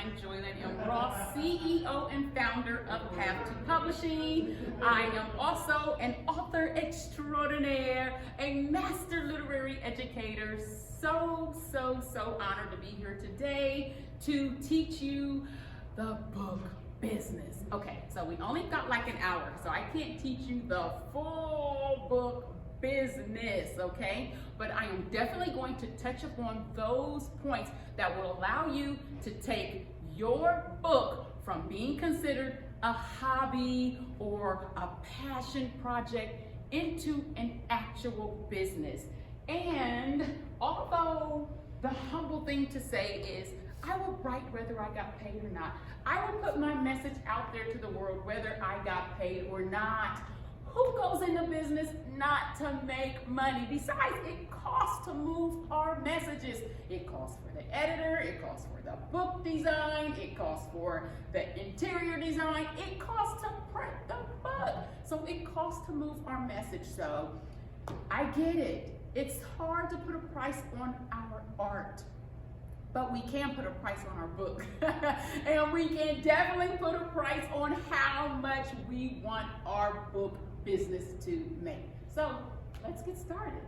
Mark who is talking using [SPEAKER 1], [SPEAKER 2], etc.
[SPEAKER 1] I'm Joyland M. Ross, CEO and founder of Path to Publishing. I am also an author extraordinaire, a master literary educator. So honored to be here today to teach you the book business. Okay, so we only got like an hour, so I can't teach you the full book business, okay? But I am definitely going to touch upon those points that will allow you to take your book from being considered a hobby or a passion project into an actual business. And although the humble thing to say is, I will write whether I got paid or not. I will put my message out there to the world whether I got paid or not. Who goes into business not to make money? Besides, it costs to move our messages. It costs for the editor, it costs for the book design, it costs for the interior design, it costs to print the book. So it costs to move our message. So I get it. It's hard to put a price on our art, but we can put a price on our book. And we can definitely put a price on how much we want our book business to make. So let's get started.